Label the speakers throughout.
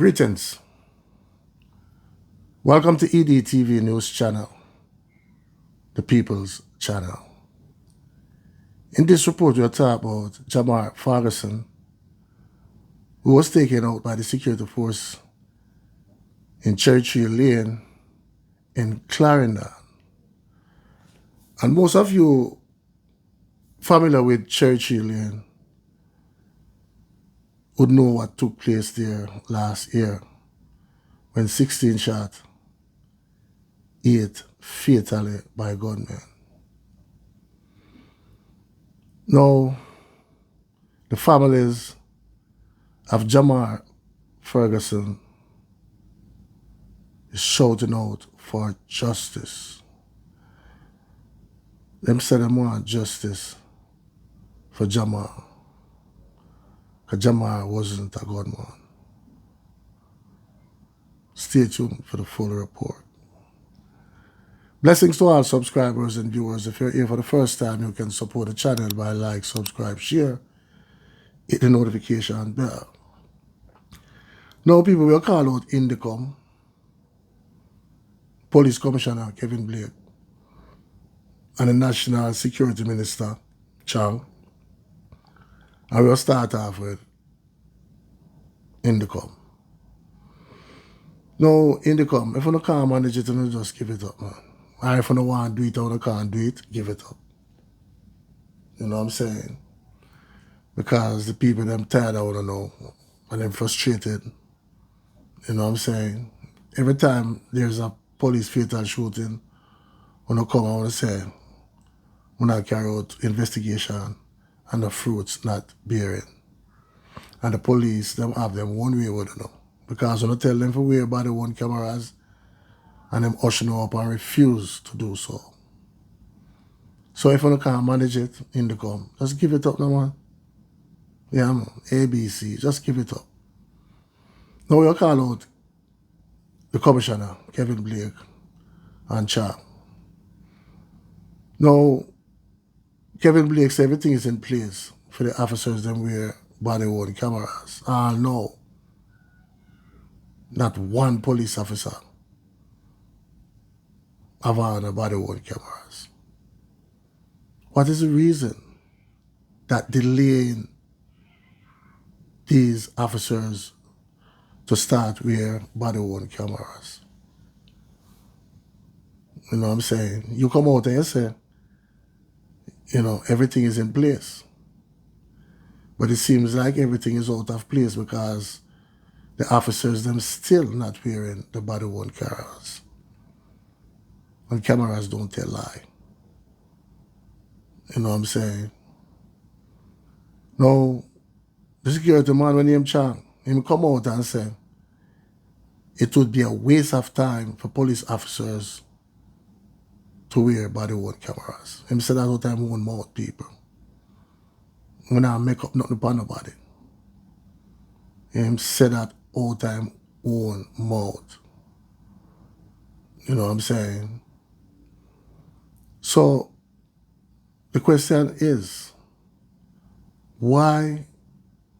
Speaker 1: Greetings. Welcome to EDTV News Channel, the People's Channel. In this report, we'll talk about JAMAR Ferguson, who was taken out by the security force in Cherry Lane in Clarendon. And most of you familiar with Cherry Lane would know what took place there last year when 16 shot hit fatally by gunmen. Now, the families of JAMAR Ferguson is shouting out for justice. Them say they want justice for JAMAR, because JAMAR wasn't a gunman. Stay tuned for the full report. Blessings to all subscribers and viewers. If you're here for the first time, you can support the channel by like, subscribe, share, hit the notification bell. Now, people will call out Indicom, Police Commissioner Kevin Blake, and the National Security Minister, Chang. And we'll start off with Indicom. Now, Indicom, if you can't manage it, you just give it up, man. Or if you don't want to do it or you can't do it, give it up. You know what I'm saying? Because the people, them tired, I want to know, and them frustrated. You know what I'm saying? Every time there's a police fatal shooting, when I come, I want to say, when I carry out investigation and the fruits not bearing. And the police, them have them one way with you know. Because when I tell them to wear body-worn cameras, and them ushering up and refuse to do so. So if you can't manage it, Indicom, just give it up, no man. Yeah, man. ABC, just give it up. Now we'll call out the Commissioner, Kevin Blake, and Chang. Now, Kevin Blake said everything is in place for the officers them wear body-worn cameras. No, not one police officer have on a body-worn cameras. What is the reason that delaying these officers to start wear body-worn cameras? You know what I'm saying? You come out and you say, you know, everything is in place. But it seems like everything is out of place because the officers them still not wearing the body-worn cameras. And cameras don't tell lie. You know what I'm saying? Now, the security man, when named Chang, he come out and say it would be a waste of time for police officers to wear body-worn cameras. He said that all the time, one mouth people. When I make up nothing upon nobody. He said that all the time, one mouth. You know what I'm saying? So, the question is, why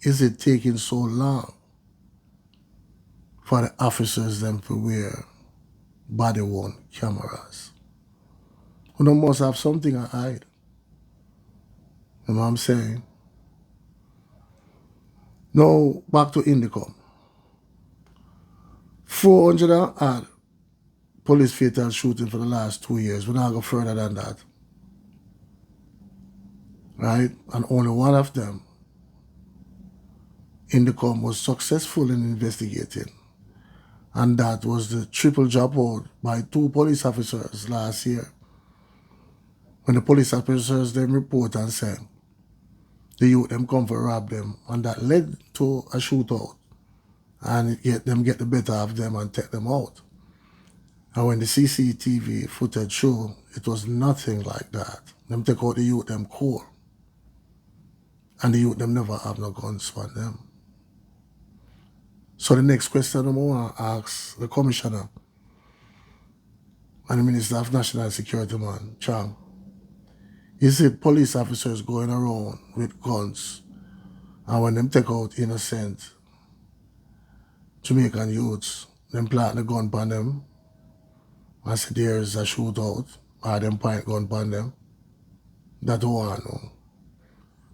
Speaker 1: is it taking so long for the officers them to wear body-worn cameras? You must have something to hide. You know what I'm saying? Now, back to Indicom. 400 odd police fatal shooting for the last 2 years. We're not going further than that. Right? And only one of them, Indicom, was successful in investigating. And that was the triple dropout by 2 police officers last year. When the police officers them report and say the youth them come for rob them, and that led to a shootout. And get the better of them and take them out. And when the CCTV footage show, it was nothing like that. Them take out the youth them cool. And the youth them never have no guns for them. So the next question I want to ask the Commissioner and the Minister of National Security, man, Chang, is it police officers going around with guns and when them take out innocent Jamaican youths, them plant the gun upon them. I said there's a shootout, or them point gun upon them. That don't want to know.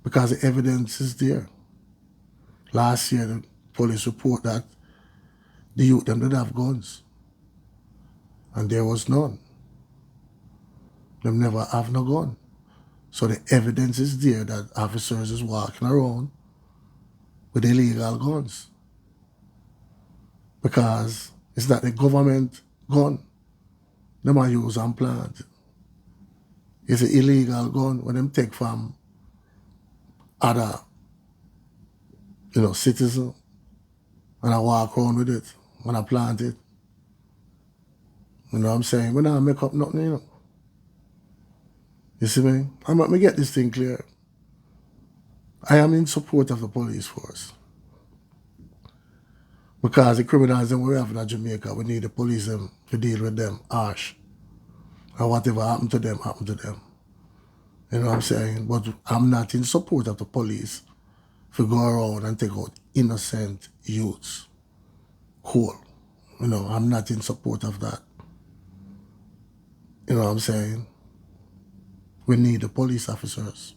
Speaker 1: Because the evidence is there. Last year, the police report that the youth them did have guns. And there was none. Them never have no gun. So the evidence is there that officers is walking around with illegal guns. Because it's not the government gun. Them are use and plant. It's an illegal gun when them take from other, citizens, and I walk around with it when I plant it. You know what I'm saying? We don't make up nothing, You see me? Let me get this thing clear. I am in support of the police force. Because the criminals that we have in Jamaica, we need the police to deal with them harsh. And whatever happened to them, happened to them. You know what I'm saying? But I'm not in support of the police to go around and take out innocent youths. Cool. I'm not in support of that. You know what I'm saying? We need the police officers.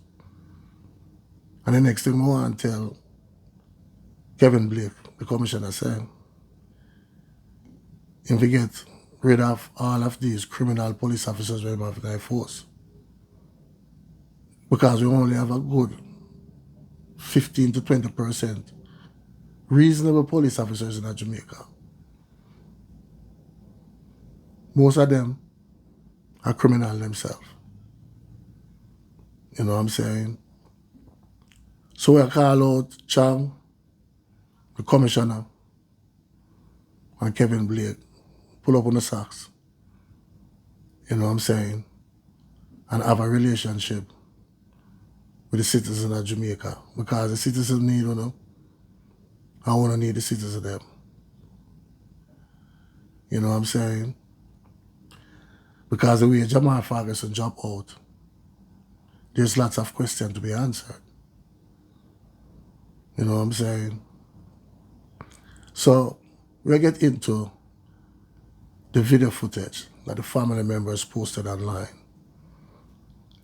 Speaker 1: And the next thing we want to tell Kevin Blake, the commissioner, saying, if we get rid of all of these criminal police officers we have in our force, because we only have a good 15 to 20% reasonable police officers in Jamaica. Most of them are criminal themselves. You know what I'm saying? So we call out Chang, the commissioner, and Kevin Blake, pull up on the socks. You know what I'm saying? And have a relationship with the citizens of Jamaica. Because the citizens need, I want to need the citizens of them. You know what I'm saying? Because the way JAMAR Ferguson dropped out, there's lots of questions to be answered. You know what I'm saying? So we'll get into the video footage that the family members posted online.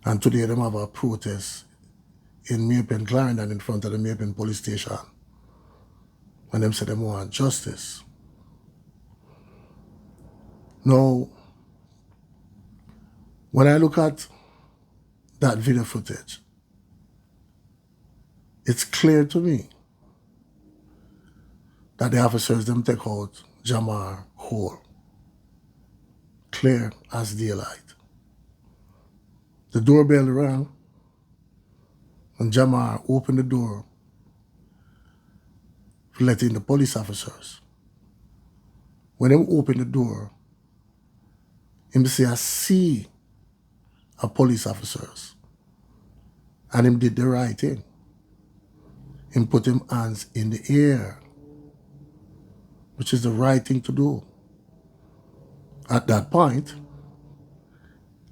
Speaker 1: And today they have a protest in Maypen, Clarendon, in front of the Maypen police station. And them say they want justice. Now, when I look at that video footage, it's clear to me that the officers them take out JAMAR whole. Clear as daylight. The doorbell rang and JAMAR opened the door to let in the police officers. When they opened the door, him say I see a police officers. And him did the right thing. Him put him hands in the air, which is the right thing to do. At that point,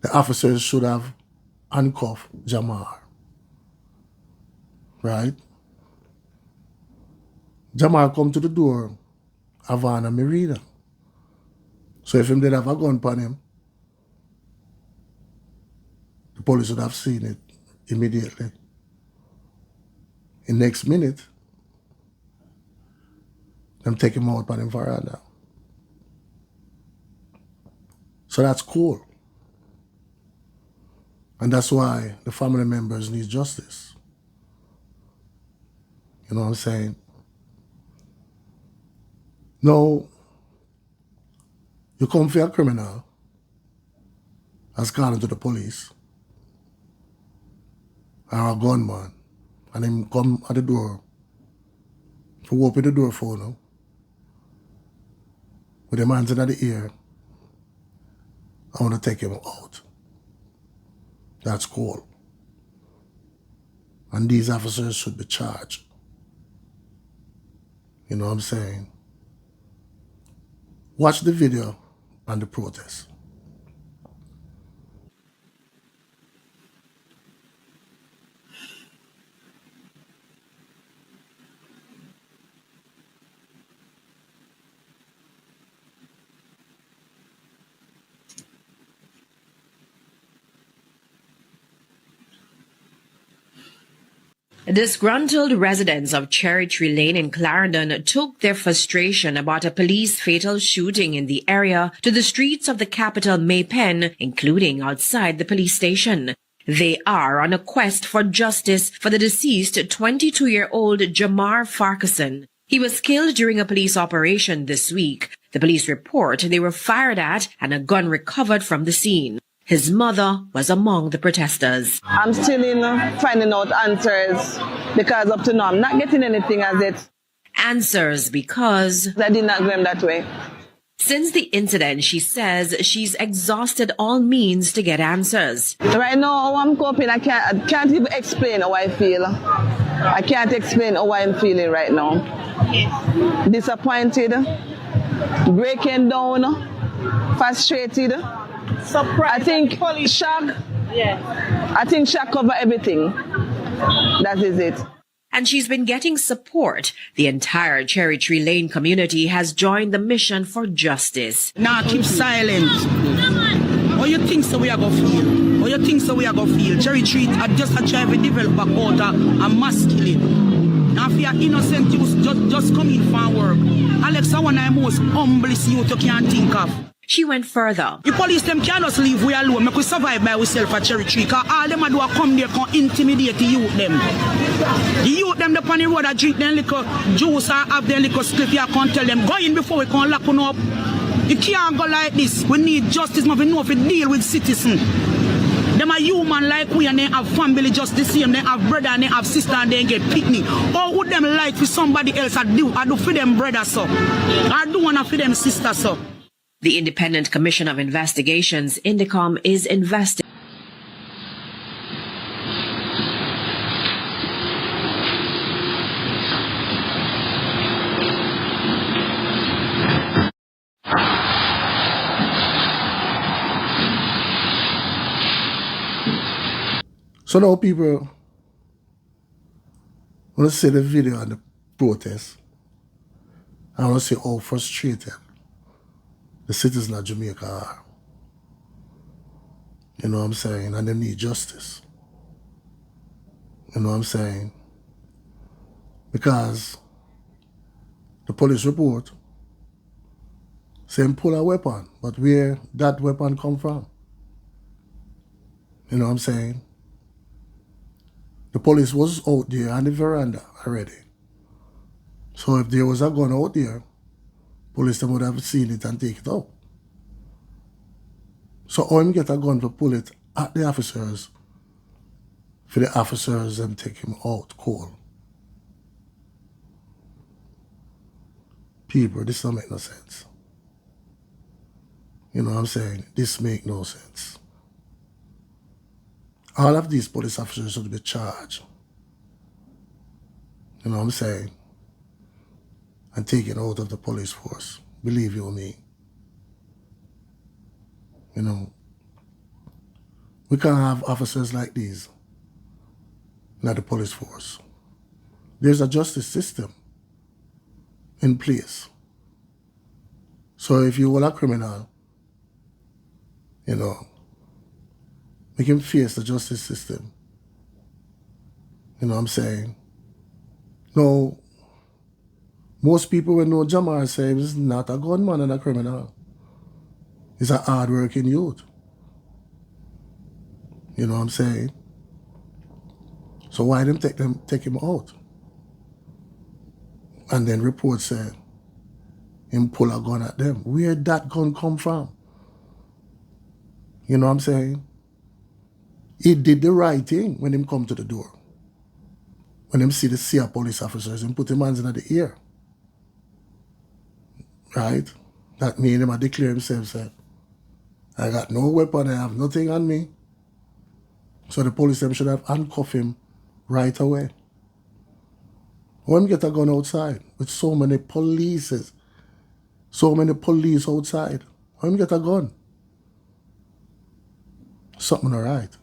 Speaker 1: the officers should have handcuffed JAMAR. Right? JAMAR come to the door, Havana Marina. So if him did have a gun upon him, the police would have seen it immediately. In next minute, them take him out upon him veranda. So that's cool. And that's why the family members need justice. You know what I'm saying? No, you come for a criminal, as calling to the police, or a gunman, and him come at the door, to open the door for you, with the hands in the air, I want to take him out. That's cool. And these officers should be charged. You know what I'm saying? Watch the video and the protest.
Speaker 2: Disgruntled residents of Cherry Tree Lane in Clarendon took their frustration about a police fatal shooting in the area to the streets of the capital Maypen, including outside the police station. They are on a quest for justice for the deceased 22-year-old JAMAR Farquharson. He was killed during a police operation this week. The police report they were fired at and a gun recovered from the scene. His mother was among the protesters.
Speaker 3: I'm still in finding out answers because up to now I'm not getting anything as it.
Speaker 2: Answers because
Speaker 3: I did not go him that way.
Speaker 2: Since the incident, she says she's exhausted all means to get answers.
Speaker 3: Right now, how I'm coping, I can't even explain how I feel. I can't explain how I'm feeling right now. Disappointed, breaking down, frustrated.
Speaker 4: Surprised.
Speaker 3: I think shock.
Speaker 4: Yeah.
Speaker 3: I think shock cover everything. That is it.
Speaker 2: And she's been getting support. The entire Cherry Tree Lane community has joined the mission for justice.
Speaker 5: Now keep silent. How you think so we are going to feel? How you think so we are going to feel? Cherry Tree are just a try to develop back out a mass killing. Now if you are innocent, you just come in for work. Alex, I want the most humblest youth you can think of.
Speaker 2: She went further.
Speaker 5: The police them can't just leave we alone. Make we survive by ourselves at Cherry Tree. Because all them do are come there can intimidate the youth them. The youth them up on the road that drink them little juice or have them little spliff. You can't tell them go in before we can lock them up. You can't go like this. We need justice. We know if we deal with citizens. Them are human like we and they have family just the same. They have brother and they have sister and they get picnic. Or would them like for somebody else I do for them brother so. I do want to for them sister so.
Speaker 2: The Independent Commission of Investigations, INDECOM, is investigating.
Speaker 1: So now people want to see the video on the protest. I want to see how frustrated the citizens of Jamaica are. You know what I'm saying? And they need justice. You know what I'm saying? Because the police report saying pull a weapon, but where that weapon come from? You know what I'm saying? The police was out there on the veranda already. So if there was a gun out there, police them would have seen it and take it out. So how him get a gun to pull it at the officers, for the officers and take him out cold? People, this don't make no sense. You know what I'm saying? This make no sense. All of these police officers should be charged. You know what I'm saying? And taken out of the police force. Believe you me. You know, we can't have officers like these in the police force. There's a justice system in place. So if you are a criminal, you know, make him face the justice system. You know what I'm saying? No. Most people will know JAMAR say he's not a gunman and a criminal. He's a hard-working youth. You know what I'm saying? So why them take him out? And then reports say him pull a gun at them. Where that gun come from? You know what I'm saying? He did the right thing when him come to the door. When him see the C police officers, him put him hands in the ear. Right? That means him declare himself, say, I got no weapon, I have nothing on me. So the police them should have handcuffed him right away. When him get a gun outside with so many police outside, when him get a gun? Something alright.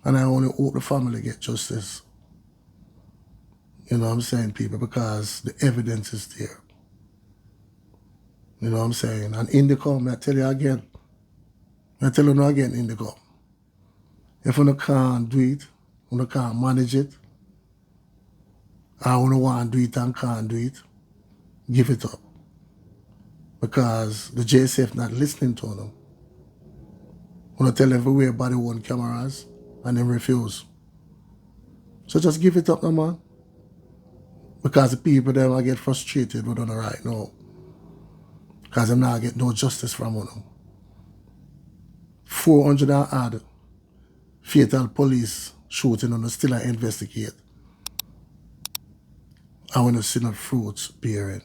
Speaker 1: And I only hope the family get justice. You know what I'm saying, people, because the evidence is there. You know what I'm saying? And INDECOM, I tell you again, I tell you no again, INDECOM. If you can't do it, You can't manage it. I don't want to do it and can't do it. Give it up. Because the JSF not listening to them. You tell them everywhere body worn cameras and them refuse. So just give it up now, man. Because the people them I get frustrated with them right now. Because them not get no justice from them. 400 and odd fatal police shooting and still investigate. I want to see no fruits bearing.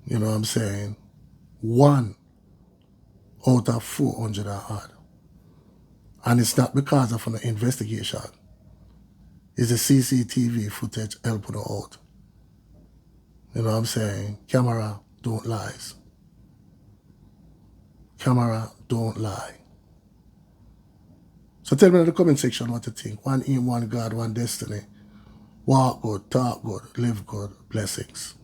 Speaker 1: You know what I'm saying? 1 out of 400 and odd. And it's not because of an investigation. It's the CCTV footage helping her out. You know what I'm saying? Camera don't lie. Camera don't lie. So tell me in the comment section what you think. One aim, one God, one destiny. Walk good, talk good, live good. Blessings.